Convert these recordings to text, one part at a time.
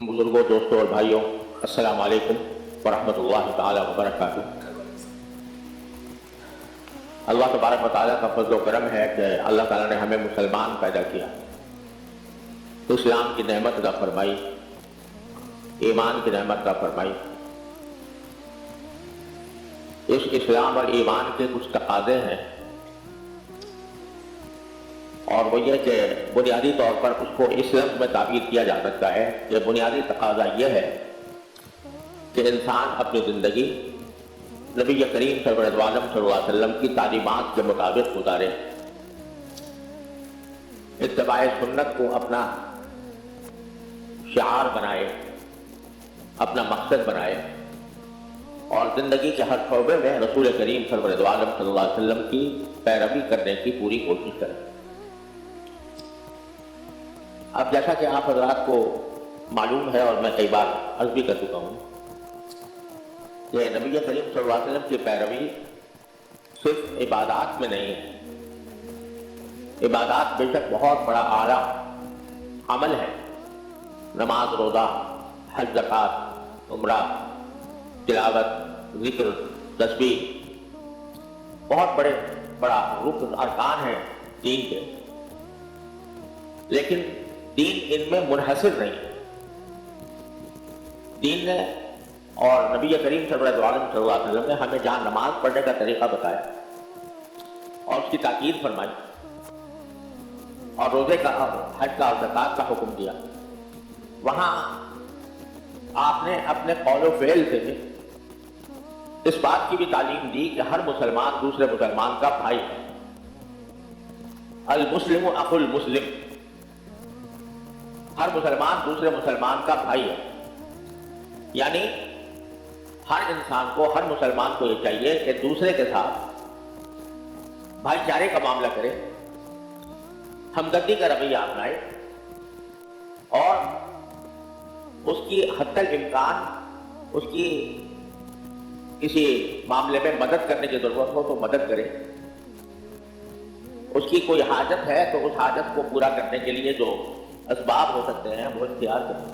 بزرگوں، دوستوں اور بھائیوں، السلام علیکم ورحمۃ اللہ تعالی وبرکاتہ۔ اللہ تبارک و تعالیٰ کا فضل و کرم ہے کہ اللہ تعالیٰ نے ہمیں مسلمان پیدا کیا، اسلام کی نعمت عطا فرمائی، ایمان کی نعمت عطا فرمائی۔ اس اسلام اور ایمان کے کچھ تقاضے ہیں، اور وہ یہ کہ بنیادی طور پر اس کو اس لفظ میں تعبیر کیا جا سکتا ہے کہ بنیادی تقاضا یہ ہے کہ انسان اپنی زندگی نبی کریم صلی اللہ علیہ وسلم کی تعلیمات کے مطابق گزارے، اتباع سنت کو اپنا شعار بنائے، اپنا مقصد بنائے، اور زندگی کے ہر شعبے میں رسول کریم صلی اللہ علیہ وسلم کی پیروی کرنے کی پوری کوشش کرے۔ اب جیسا کہ آپ حضرات کو معلوم ہے اور میں کئی بار عرض بھی کر چکا ہوں کہ نبی کریم صلی اللہ علیہ وسلم کی پیروی صرف عبادات میں نہیں ہے۔ عبادات بے شک بہت بڑا اعلیٰ عمل ہے، نماز، روزہ، حج، زکوٰۃ، عمرہ، تلاوت، ذکر، تسبیح بہت بڑا رکن ارکان ہے دین کے، لیکن دین ان میں منحصر نہیں ہے۔ دین نے اور نبی کریم صلی اللہ علیہ وسلم نے ہمیں جہاں نماز پڑھنے کا طریقہ بتایا اور اس کی تاکید فرمائی، اور روزے کا، حج کا اور زکوٰۃ کا حکم دیا، وہاں آپ نے اپنے قول و فعل سے اس بات کی بھی تعلیم دی کہ ہر مسلمان دوسرے مسلمان کا بھائی ہے۔ المسلم اخو المسلم، ہر مسلمان دوسرے مسلمان کا بھائی ہے، یعنی ہر انسان کو، ہر مسلمان کو یہ چاہیے کہ دوسرے کے ساتھ بھائی چارے کا معاملہ کرے، ہمدردی کا رویہ اپنائے، اور اس کی حتی الامکان اس کی کسی معاملے میں مدد کرنے کی ضرورت ہو تو مدد کرے، اس کی کوئی حاجت ہے تو اس حاجت کو پورا کرنے کے لیے جو اسباب ہو سکتے ہیں وہ اختیار کریں۔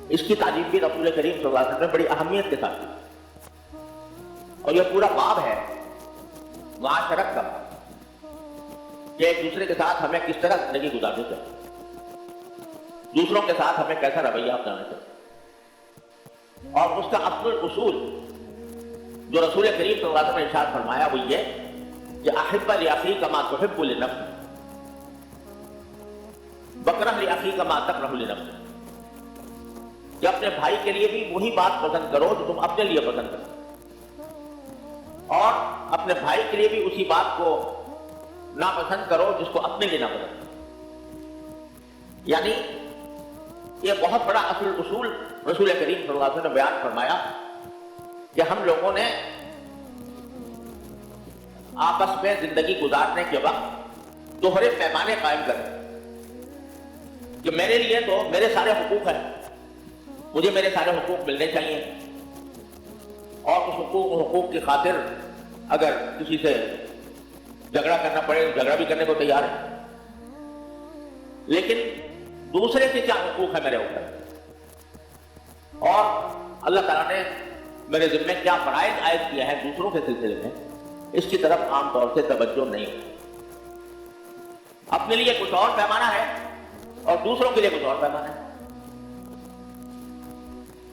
اس کی تعلیم بھی رسول کریم صلی اللہ علیہ وسلم نے بڑی اہمیت کے ساتھ دی، اور یہ پورا باب ہے معاشرت کا، کہ ایک دوسرے کے ساتھ ہمیں کس طرح زندگی گزارنی چاہیے، دوسروں کے ساتھ ہمیں کیسا رویہ اپنانا چاہیے، اور اس کا اصل اصول جو رسول کریم صلی اللہ علیہ وسلم نے ارشاد فرمایا وہ یہ کہ احب لاخیک ما تحب لنفسک وکرہ لاخیک ما تکرہ لنفسک، کہ اپنے بھائی کے لیے بھی وہی بات پسند کرو جو تم اپنے لیے پسند کرو، اور اپنے بھائی کے لیے بھی اسی بات کو ناپسند کرو جس کو اپنے لیے ناپسند کرو۔ یعنی یہ بہت بڑا اصل اصول رسول کریم صلی اللہ علیہ وسلم نے بیان فرمایا کہ ہم لوگوں نے آپس میں زندگی گزارنے کے وقت دوہرے پیمانے قائم کرے، کہ میرے لیے تو میرے سارے حقوق ہیں، مجھے میرے سارے حقوق ملنے چاہیے، اور اس حقوق کی خاطر اگر کسی سے جھگڑا کرنا پڑے تو جھگڑا بھی کرنے کو تیار ہے، لیکن دوسرے کے کیا حقوق ہے میرے اوپر، اور اللہ تعالیٰ نے میرے ذمہ کیا فرائض عائد کیا ہے دوسروں کے سلسلے میں، اس کی طرف عام طور سے توجہ نہیں ہے۔ اپنے لیے کچھ اور پیمانہ ہے اور دوسروں کے لیے کچھ اور پیمانہ ہے۔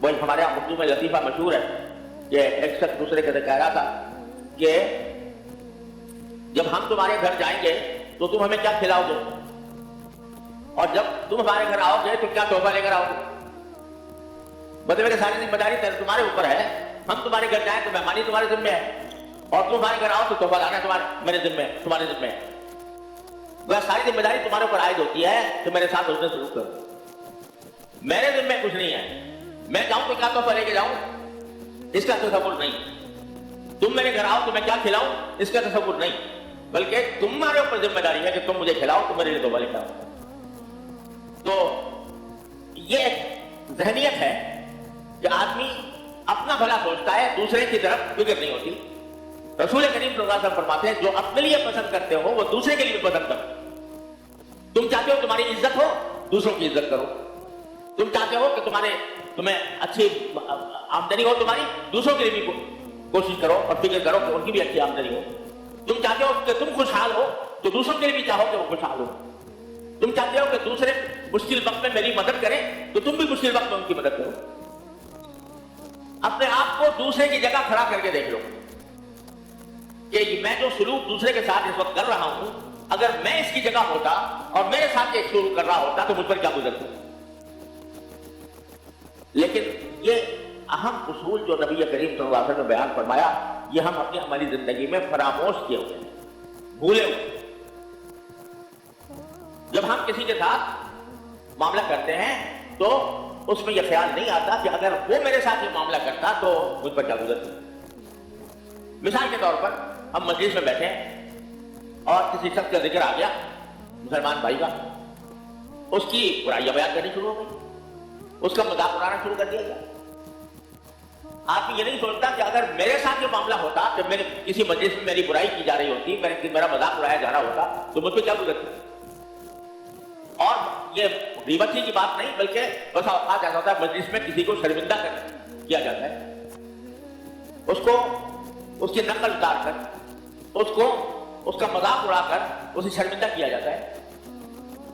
وہ ہمارے یہاں اردو میں لطیفہ مشہور ہے کہ ایک شخص دوسرے کے کہہ رہا تھا کہ جب ہم تمہارے گھر جائیں گے تو تم ہمیں کیا کھلاؤ گے، اور جب تم ہمارے گھر آؤ گے تو کیا تحفہ لے کر آؤ گے؟ مطلب کہ ساری ذمہ داری تمہارے اوپر ہے، ہم تمہارے گھر جائیں تو مہمانی تمہارے ذمہ ہے، اور تم ہمارے گھر آؤ تو تحفہ لانا میرے ذمہ ہے، تمہارے ذمہ ہے۔ وہ ساری ذمہ داری تمہارے اوپر عائد ہوتی ہے کہ میرے ساتھ اس نے سلوک کرو، میرے ذمہ کچھ نہیں ہے، میں جاؤں تو کیا تحفہ لے کے جاؤں اس کا تصور نہیں، تم میرے گھر آؤ تو میں کیا کھلاؤں اس کا تصور نہیں، بلکہ تمہارے اوپر ذمہ داری ہے کہ تم مجھے کھلاؤ تو میرے لیے تحفہ لے کے آؤ۔ تو یہ ایک ذہنیت ہے کہ آدمی اپنا بھلا سوچتا ہے، دوسرے کی طرف فکر نہیں ہوتی۔ رسول کریم صلی اللہ علیہ وسلم فرماتے ہیں جو اپنے لیے پسند کرتے ہو وہ دوسرے کے لیے پسند کرو۔ تم چاہتے ہو تمہاری عزت ہو دوسروں کی عزت کرو. تم چاہتے ہو کہ تمہیں اچھی آمدنی ہو تمہاری, دوسروں کے لیے بھی کوشش کرو اور فکر کرو کہ ان کی بھی اچھی آمدنی ہو. تم چاہتے ہو کہ تم خوشحال ہو تو دوسروں کے لیے بھی چاہو کہ وہ خوشحال ہو. تم چاہتے ہو کہ دوسرے مشکل وقت میں میری مدد کریں تو تم بھی مشکل وقت میں ان کی مدد کرو. اپنے آپ کو دوسرے کی جگہ کھڑا کر کے دیکھ لو کہ میں جو سلوک دوسرے کے ساتھ اس وقت کر رہا ہوں, اگر میں اس کی جگہ ہوتا اور میرے ساتھ ایک سلوک کر رہا ہوتا تو مجھ پر کیا گزرتا. لیکن یہ اہم اصول جو نبی کریم صلی اللہ علیہ وسلم نے بیان فرمایا, یہ ہم اپنی عملی زندگی میں فراموش کیے ہوئے ہیں, بھولے ہوئے. جب ہم کسی کے ساتھ معاملہ کرتے ہیں تو اس میں یہ خیال نہیں آتا کہ اگر وہ میرے ساتھ یہ معاملہ کرتا تو مجھ پر کیا گزرتا. مثال کے طور پر ہم مجلس میں بیٹھے اور کسی شخص کا ذکر آ گیا مسلمان بھائی کا, اس کی برائیاں بیان کرنی شروع ہو گئی, اس کا مذاق اڑانا شروع کر دیا گیا. آپ یہ نہیں سوچتا کہ اگر میرے ساتھ یہ معاملہ ہوتا کہ میرے کسی مجلس میں میری برائی کی جا رہی ہوتی, میرا مذاق اڑایا جا رہا ہوتا تو مجھ پہ کیا گزرتا. اور یہ غیبت کی بات نہیں بلکہ بس اوقات ایسا ہوتا ہے مجلس میں کسی کو شرمندہ کیا جاتا ہے, اس کو اس کی نقل اتار کر اس کا مذاق اڑا کر اسے شرمندہ کیا جاتا ہے.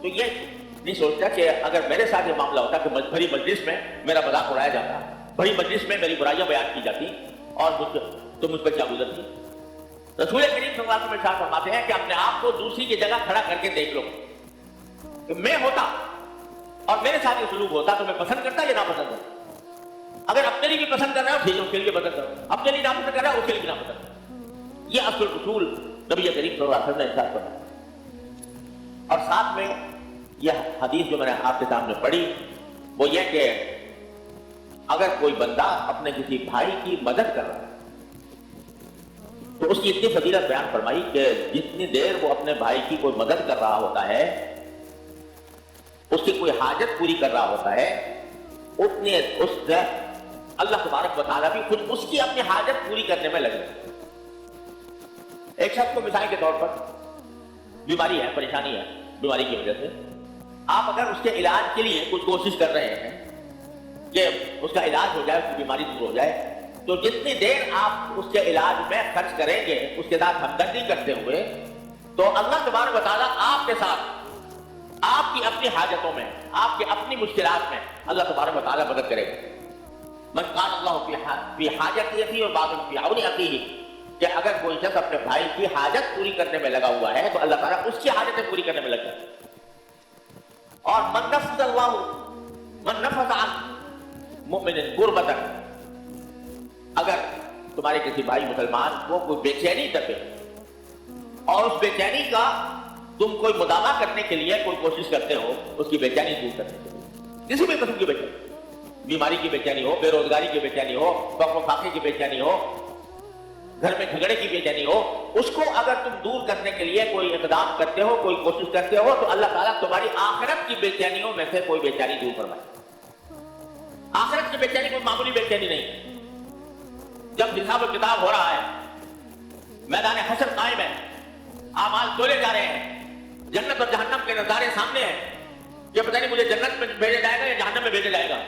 تو یہ نہیں سوچتا کہ اگر میرے ساتھ یہ معاملہ ہوتا کہ بھری مجلس میں میرا مذاق اڑایا جاتا, بھری مجلس میں میری برائیاں بیان کی جاتی اور تو مجھ پر کیا گزرتی. رسول کریم صلی اللہ علیہ وسلم ارشاد فرماتے ہیں کہ اپنے آپ کو دوسری کی جگہ کھڑا کر کے دیکھ لو کہ میں ہوتا اور میرے ساتھ یہ سلوک ہوتا تو میں پسند کرتا یا ناپسند کرتا. اگر اپنے لیے بھی پسند کر رہا ہو ٹھیک ہے, اس کے لیے پسند کرو, اپنے لیے ناپسند کر رہا ہے اس کے لیے بھی ناپسند کرو. یہ اصل اصول نبی کریم صلی اللہ علیہ وسلم نے ارشاد فرمایا. اور ساتھ میں یہ حدیث جو میں نے آپ کے سامنے پڑھی وہ یہ کہ اگر کوئی بندہ اپنے کسی بھائی کی مدد کر رہا ہے تو اس کی اتنی فضیلت بیان فرمائی کہ جتنی دیر وہ اپنے بھائی کی کوئی مدد کر رہا ہوتا ہے, اس کی کوئی حاجت پوری کر رہا ہوتا ہے, اتنے اس اللہ تبارک و تعالیٰ بھی خود اس کی اپنی حاجت پوری کرنے میں لگے. ایک شخص کو مثال کے طور پر بیماری ہے, پریشانی ہے, بیماری کی وجہ سے آپ اگر اس کے علاج کے لیے کچھ کوشش کر رہے ہیں کہ اس کا علاج ہو جائے, اس کی بیماری دور ہو جائے, تو جتنی دیر آپ اس کے علاج میں خرچ کریں گے اس کے ساتھ ہمدردی کرتے ہوئے, تو اللہ تبارک و تعالیٰ آپ کے ساتھ آپ کی اپنی حاجتوں میں, آپ کی اپنی مشکلات میں اللہ تبارک و تعالیٰ مدد کرے گا. من کان اللہ فی حاجتہ اور بعض فی عون اخیہ, کہ اگر کوئی شخص اپنے بھائی کی حاجت پوری کرنے میں لگا ہوا ہے تو اللہ تعالیٰ اس کی حاجتیں پوری کرنے میں لگ جائے. اور من نفذ عن مؤمن کربۃ, اگر تمہارے کسی بھائی مسلمان کو کوئی بے چینی کرے اور اس بے چینی کا تم کوئی مداوع کرنے کے لیے کوئی کوشش کرتے ہو, اس کی بے چینی دور کرنے کے لیے, کسی بھی قسم کی بے چینی, بیماری کی بے چینی ہو, بے روزگاری کی بے چینی ہو, فقر و فاقے کی بے چینی ہو, گھر میں جھگڑے کی بے چینی ہو, اس کو اگر تم دور کرنے کے لیے کوئی اقدام کرتے ہو, کوئی کوشش کرتے ہو, تو اللہ تعالیٰ تمہاری آخرت کی بے چینیوں میں سے کوئی بے چینی دور فرمائے. آخرت کی بے چینی کوئی معمولی بے چینی نہیں. جب حساب و کتاب ہو رہا ہے, میدان حشر قائم ہے, اعمال تولے جا رہے ہیں, جنت اور جہنم کے نظارے سامنے ہیں, یہ پتہ نہیں مجھے جنت میں بھیجا جائے گا یا جہنم میں بھیجا جائے گا,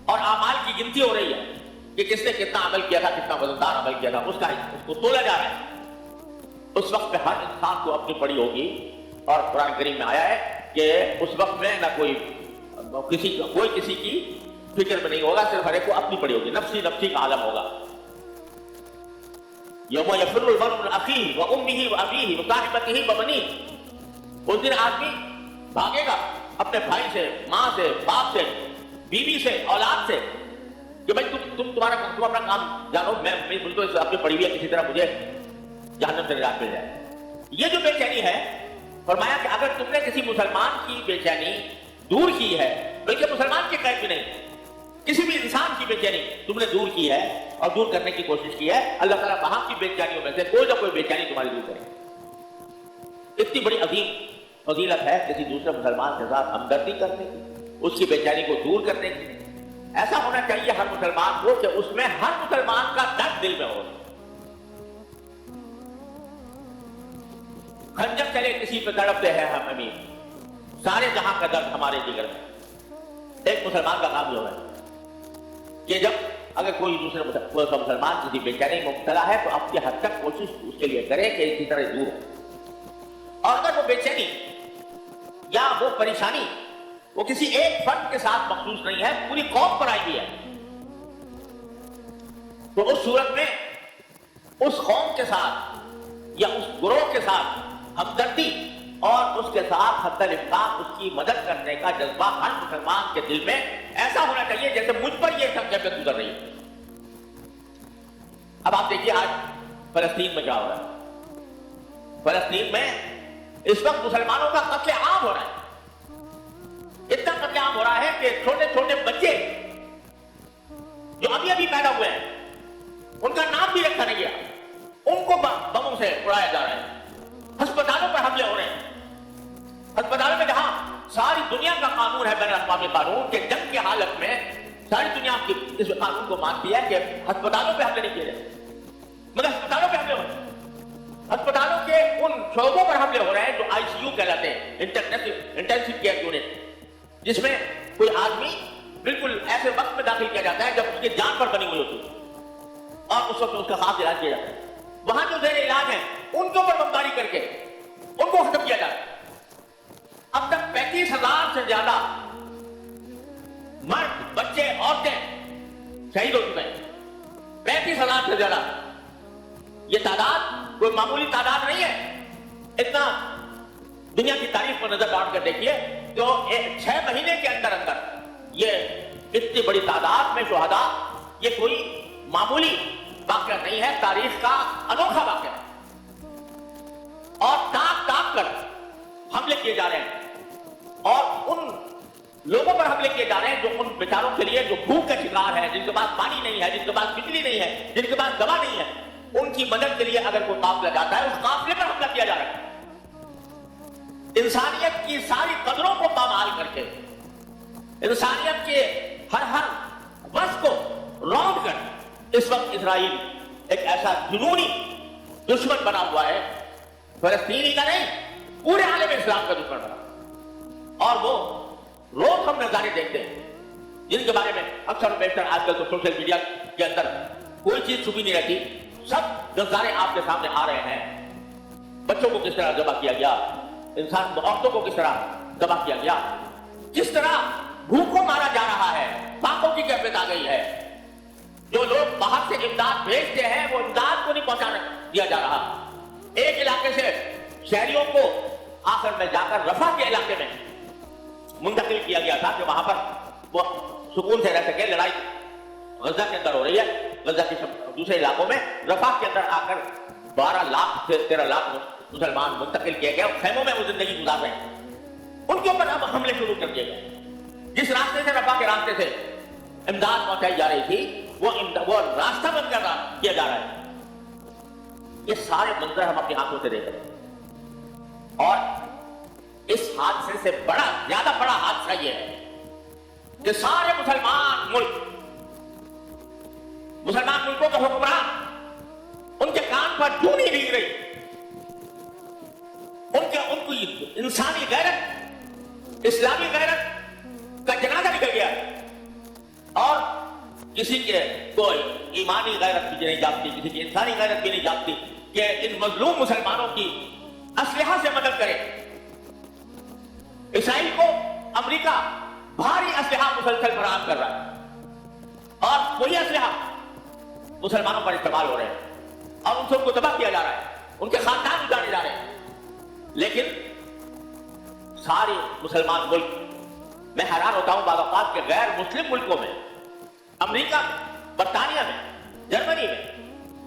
اور اعمال کی گنتی ہو رہی ہے کہ کس نے کتنا عمل کیا تھا, کتنا وزندار عمل کیا تھا, اس کو تولا جا رہا ہے. اس وقت پہ ہر انسان کو اپنی پڑی ہوگی, اور قرآن کریم میں آیا ہے کہ اس وقت میں نہ کوئی کسی کی فکر میں نہیں ہوگا, صرف ہر ایک کو اپنی پڑی ہوگی, نفسی نفسی کا عالم ہوگا. یوم یفر المرء من اخیہ وامہ وابیہ وصاحبتہ وبنیہ, اس دن آدمی بھاگے گا اپنے بھائی سے, ماں سے, باپ سے, بیوی سے, اولاد سے, کہ بھائی تم اپنا کام جانو, میں بالکل اپنی پڑی ہوئی ہے, کسی طرح مجھے جہنم سے نجات مل جائے. یہ جو بے چینی ہے, فرمایا کہ اگر تم نے کسی مسلمان کی بے چینی دور کی ہے, بلکہ مسلمان کے قید بھی نہیں, کسی بھی انسان کی بے چینی تم نے دور کی ہے اور دور کرنے کی کوشش کی ہے, اللہ تعالیٰ وہاں کی بے چینیوں میں سے کوئی نہ کوئی بے چینی تمہاری دور کرے. اتنی بڑی عظیم فضیلت ہے کسی دوسرے مسلمان کے ساتھ ہمدردی کرنے کی, اس کی بے چینی کو دور کرنے کی. ایسا ہونا چاہیے ہر مسلمان کو کہ اس میں ہر مسلمان کا درد دل میں ہو. خنجر چلے کسی پہ تڑپتے ہیں ہم امین, सारे जहां का दर्द हमारे जिगर में। एक मुसलमान का काम जो है कि जब अगर कोई दूसरे मुसलमान किसी बेचैनी में मुब्तला है तो अपनी हद तक कोशिश उसके लिए करे कि इसी तरह दूर हो। और अगर वो बेचैनी या वो परेशानी वो किसी एक फर्द के साथ मखसूस नहीं है, पूरी कौम पर आई हुई है, तो उस सूरत में उस कौम के साथ या उस गुरोह के साथ हमदर्दी और उसके साथ हद्दल इम्कान उसकी मदद करने का जज्बा हर मुसलमान के दिल में ऐसा होना चाहिए जैसे मुझ पर ये सब जब गुजर रही है। अब आप देखिए आज फलस्तीन में क्या हो रहा है। फलस्तीन में इस वक्त मुसलमानों का कत्लेआम हो रहा है। इतना कत्लेआम हो रहा है कि छोटे छोटे बच्चे जो अभी अभी पैदा हुए हैं उनका नाम भी रखा नहीं गया, उनको बमों से उड़ाया जा रहा है। अस्पतालों पर हमले हो रहे हैं। अस्पतालों में जहां सारी दुनिया का कानून है, बैनुल अक़वामी कानून के जंग की हालत में सारी दुनिया की इस कानून को मानती है कि अस्पतालों पे हमले नहीं किए जाए, मगर अस्पतालों पे हमले हो रहे हैं। अस्पतालों के उन शोबों पर हमले हो रहे हैं जो आईसीयू कहलाते हैं, इंटेंसिव केयर यूनिट, जिसमें कोई आदमी बिल्कुल ऐसे वक्त में दाखिल किया जाता है जब उसकी जान पर बनी हुई होती है और उस वक्त उसका खास इलाज किया जाता है। वहां जो जेर इलाज है उनके ऊपर बमबारी करके उनको खत्म किया जाता है। अब तक 35,000 से ज्यादा मर्द, बच्चे, औरतें शहीद हो चुके हैं। 35,000 से ज्यादा। ये तादाद कोई मामूली तादाद नहीं है। इतना दुनिया की तारीख पर नजर डाल कर देखिए तो 6 महीने के अंदर अंदर ये इतनी बड़ी तादाद में शुहदा, ये कोई मामूली वाक़या नहीं है, तारीख का अनोखा वाक़या है। और ताक ताक कर हमले किए जा रहे हैं और उन लोगों पर हमले किए जा रहे हैं जो उन बेचारों के लिए जो भूख का शिकार है, जिनके पास पानी नहीं है, जिनके पास बिजली नहीं है, जिनके पास दवा नहीं है, उनकी मदद के लिए अगर कोई काफिला जाता है उस काफिले पर हमला किया जा रहा है। इंसानियत की सारी कदरों को पामाल करके, इंसानियत के हर वस को रौंद कर इस वक्त इजराइल एक ऐसा जुनूनी दुश्मन बना हुआ है, फलस्तीनी का नहीं पूरे आलम इस्लाम का दुश्मन बना। और वो रोज हम नजारे देखते हैं जिनके बारे में अक्सर बेशतर आजकल तो सोशल मीडिया के अंदर कोई चीज छुपी नहीं रहती, सब नजारे आपके सामने आ रहे हैं। बच्चों को किस तरह जमा किया गया, इंसान औरतों को किस तरह जमा किया गया, किस तरह भूख को मारा जा रहा है, पापों की कैफियत आ गई है। जो लोग बाहर से इमदाद भेजते हैं वो इमदाद को नहीं पहुंचाने दिया जा रहा। एक इलाके से शहरियों को आखिर में जाकर रफा के इलाके में मुंतकिल किया गया था कि वहां पर वो सुकून से रह सके। लड़ाई गजा के अंदर हो रही है, गजा के दूसरे इलाकों में रफा के अंदर आकर 12 लाख से 13 लाख मुसलमान मुंतकिल किए गए, खैमों में वो जिंदगी गुजार रहे हैं। उनके ऊपर अब हमले शुरू कर दिए गए। जिस रास्ते से रफा के रास्ते से इमदाद पहुंचाई जा रही थी वो रास्ता बंद किया जा रहा है। ये सारे मंजर हम अपनी आंखों से देख रहे हैं। और इस हादसे से ज्यादा बड़ा हादसा ये है कि सारे मुसलमान मुल्कों का हुक्मरान, उनके कान पर जूं नहीं भीग रही, उनकी इंसानी गैरत, इस्लामी गैरत का जनाजा निकल गया और किसी के कोई ईमानी गैरत भी नहीं जागती, किसी की इंसानी गैरत भी नहीं जागती कि इन मजलूम मुसलमानों की असलहा से मदद करे। इसराइल को अमेरिका भारी असलहा मुसलसल फराहम कर रहा है और वही असलहा मुसलमानों पर इस्तेमाल हो रहे हैं और उनसे उनको तबाह किया जा रहा है, उनके खानदान उजाड़े जा रहे हैं। लेकिन सारे मुसलमान मुल्क, मैं हैरान होता हूं बावकात के गैर मुस्लिम मुल्कों में, अमेरिका में, बरतानिया में, जर्मनी में,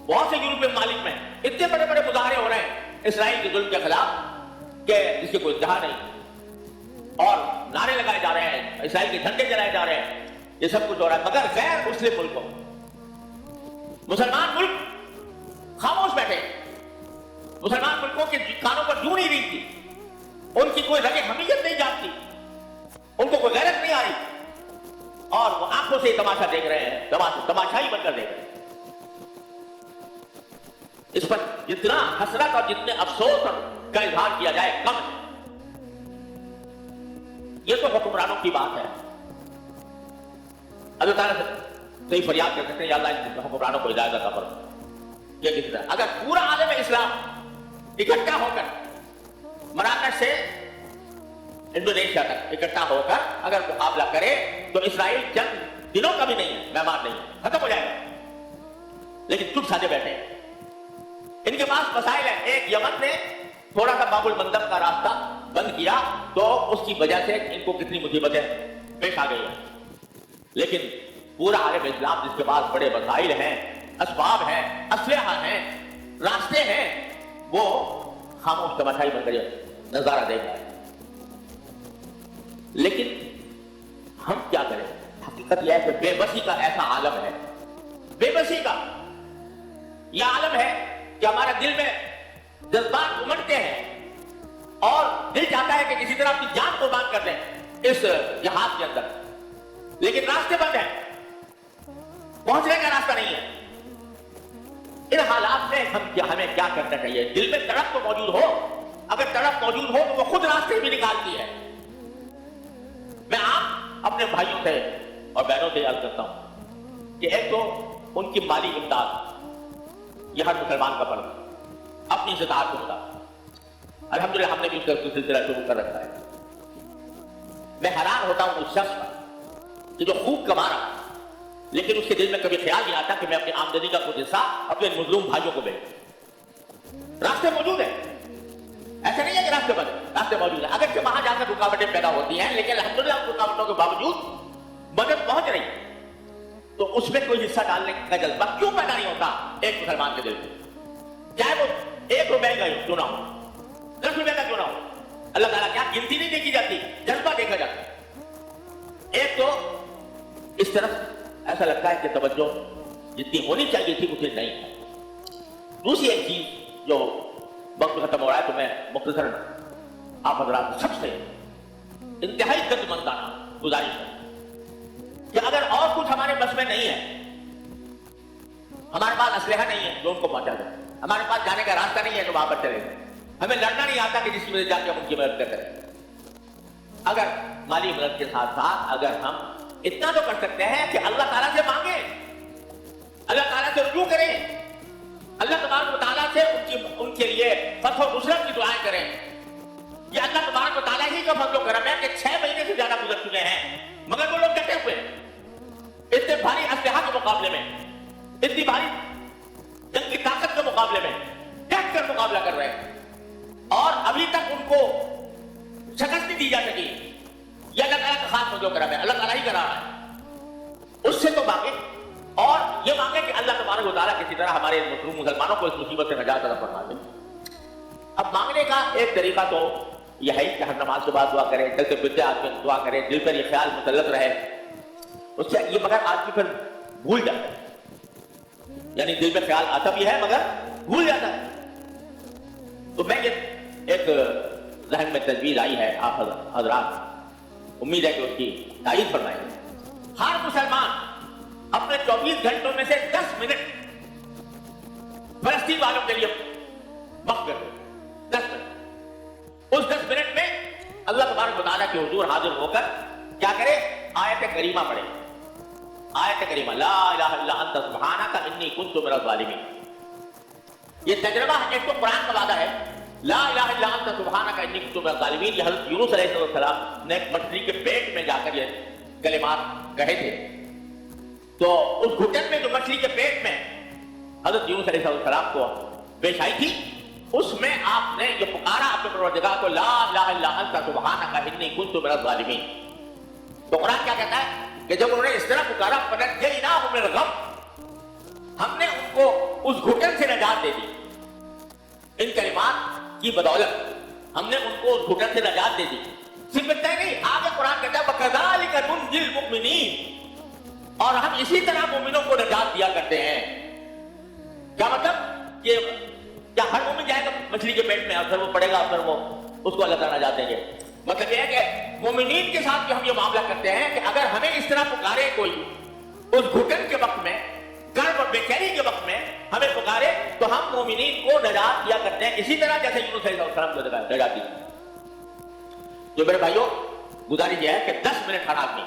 बहुत से यूरोपीय मालिक में इतने बड़े बड़े मुजाहरे हो रहे हैं इसराइल के जुल्म के खिलाफ कि जिसकी कोई इंतहा नहीं, और नारे लगाए जा रहे हैं, इसराइल के झंडे जलाए जा रहे हैं, ये सब कुछ हो रहा है। मगर गैर मुस्लिम मुल्कों, मुसलमान मुल्क खामोश बैठे, मुसलमान मुल्कों के कानों पर जूं नहीं रींगती, उनकी कोई रगे हमीयत नहीं जागती, उनको कोई गैरत नहीं आ रही और वो आंखों से तमाशा देख रहे हैं, तमाशाई बनकर देख रहे हैं। इस पर जितना हसरत और जितने अफसोस का इजहार किया जाए कम है। ये तो हुक्मरानों की बात है। अल्लाह ताला से फरियाद कर सकते हैं, या अल्लाह इन हुक्मरानों को हिदायत अता फरमा। ये किसी तरह अगर पूरा आलम इस्लाम इकट्ठा होकर मराकश से इंडोनेशिया तक इकट्ठा होकर अगर मुकाबला करे तो इसराइल चंद दिनों का भी नहीं है, मेहमान नहीं है, खत्म हो जाएगा। लेकिन चुप साधे बैठे हैं, इनके पास मसाइल है। एक यमन ने थोड़ा सा बाबुल मंदब का रास्ता बंद किया तो उसकी वजह से इनको कितनी मुसीबतें पेश आ गई है। लेकिन पूरा आलम इस्लाम जिसके पास बड़े मसाइल हैं, असबाब हैं, असलहा हैं, रास्ते हैं, वो खामोश तमाशाई बनकर नजारा देख रहा है। लेकिन हम क्या करें? हकीकत यह है कि बेबसी का ऐसा आलम है, बेबसी का यह आलम है कि हमारे दिल में जज्बात उमड़ते हैं और दिल चाहता है कि किसी तरह अपनी जान कुर्बान कर दें इस जहाज के अंदर, लेकिन रास्ते बंद हैं, पहुंचने का रास्ता नहीं है। इन हालात में हमें क्या करना चाहिए? दिल में तड़प तो मौजूद हो, अगर तड़प मौजूद हो तो वो खुद रास्ते भी निकालती है। मैं आप अपने भाइयों से और बहनों से याद करता हूं कि एक तो उनकी माली इमदाद, यह हर मुसलमान का फर्ज, अपनी इस्ताअत को होता। अल्हम्दुलिल्लाह हमने भी उसका सिलसिला शुरू कर रखा है। मैं हैरान होता हूं उस शख्स पर कि जो खूब कमा रहा, लेकिन उसके दिल में कभी ख्याल नहीं आता कि मैं अपनी आमदनी का कुछ हिस्सा अपने मजलूम भाइयों को भेजूं। रास्ते मौजूद है, ऐसा नहीं है कि रास्ते बंद, रास्ते मौजूद है। अगर वहां जाकर रुकावटें पैदा होती हैं, लेकिन अल्हम्दुलिल्लाह उन रुकावटों के बावजूद मदद पहुंच रही, तो उसमें कोई हिस्सा डालने का जज्बा क्यों पैदा नहीं होता एक मुसलमान के दिल में? चाहे वो 1 रुपए का क्यों ना हो, 10 रुपए का क्यों ना हो, अल्लाह ताला क्या गिनती नहीं देखी जाती, जज्बा देखा जाता है। एक तो इस तरफ ऐसा लगता है कि तवज्जो जितनी होनी चाहिए थी उतनी नहीं है। दूसरी एक चीज जो वक्त खत्म हो रहा है तो मैं मुख्तसर आप हजरात सबसे इंतहाई दर्दमंदाना गुजारिश है कि अगर और कुछ हमारे बस में नहीं है, हमारे पास असलहा नहीं है जो उनको पहुंचा जाए, हमारे पास जाने का रास्ता नहीं है तो वहां पर चले जाए, हमें लड़ना नहीं आता कि जिसकी वजह जाके हम उनकी मदद करें। अगर माली मदद के साथ साथ अगर हम इतना तो कर सकते हैं कि अल्लाह ताला से मांगे, अल्लाह ताला से रुजू करें, अल्लाह तबारक व तआला से उनके लिए फतह और नुसरत की दुआएं करें। ये अल्लाह तबारक व तआला ही का फजल करम है कि 6 महीने से ज्यादा गुजर चुके हैं मगर वो लोग डटे हुए हैं, इतने भारी असलहा के मुकाबले में, इतनी भारी जंग की ताकत के मुकाबले में डट कर मुकाबला कर रहे हैं और अभी तक उनको शिकस्त नहीं दी जा सकी। ये अल्लाह ताला का खास फजल करम है, अल्लाह ताला ही करा रहा है। उससे तो मांगे और ये मांगे कि अल्लाह तबारक व तआला किसी तरह हमारे मुसलमानों को इस मुसीबत से नजात अता फरमा दे। अब मांगने का एक तरीका तो यह है कि हर नमाज के बाद दुआ करें, दिल से बिरते आदमी दुआ करें, दिल पर यह ख्याल मुसल्लत रहे, उससे ये मगर आदमी फिर भूल जाता है, यानी दिल में ख्याल आता भी है मगर भूल जाता है। तो मैं ये एक जहन में तजवीज आई है आप हजरात, उम्मीद है कि उसकी तारीफ फरमाएंगे। हर मुसलमान अपने 24 घंटों में से 10 मिनट फलस्तीन वालों के लिए वक्त कर दे, 10 मिनट। उस 10 मिनट में अल्लाह तबारक व तआला के हुजूर हाजिर होकर क्या करे? आयत करीमा पढ़े, आयत करीमा ला इलाहा इल्ला अंता सुब्हानका इन्नी कुन्तु मिनज़ ज़ालिमीन। ये तजरबा है, एक तो कुरान का वादा है ला इलाहा इल्ला अंता सुब्हानका इन्नी कुन्तु मिनज़ ज़ालिमीन। ये हज़रत यूनुस अलैहिस्सलाम ने मछली के पेट में जाकर ये कलिमात कहे थे, तो उस घुटन में जो मछली के पेट में हज़रत यूनुस अलैहिस्सलाम को पेश आई थी, उसमें आपने जो पुकारा अपने परवरदिगार को ला इलाहा इल्ला अंता सुब्हानका इन्नी कुन्तु मिनज़ ज़ालिमीन। तो कुरान क्या कहता है कि जब उन्होंने इस तरह पुकारा फनज्जयनाहु मिनल गम, हमने उनको उस घुटन से नजात दे दी। इन कलिमात की बदौलत हमने उनको उस घुटन से नजात दे दी। सिर्फ इतना ही नहीं, आगे कुरान कहता है वकज़ालिका नुनजिल मुमिनीन, और हम इसी तरह मोमिनों को नजात दिया करते हैं। क्या मतलब कि क्या हर मोमिन जाएगा मछली के पेट में और फिर वो पड़ेगा और फिर वो उसको अल्लाह ताला नजात देंगे? मतलब यह है कि मोमिनीन के साथ भी हम ये मामला करते हैं कि अगर हमें इस तरह पुकारे कोई उस घुटन के वक्त में, गर्व और बेचैनी के वक्त में हमें पुकारे, तो हम मोमिनीन को नजात दिया करते हैं, इसी तरह जैसे यूनुस अलैहिस्सलाम को नजात दी। जो मेरे भाइयों, गुजारिश ये है कि 10 मिनट हर आदमी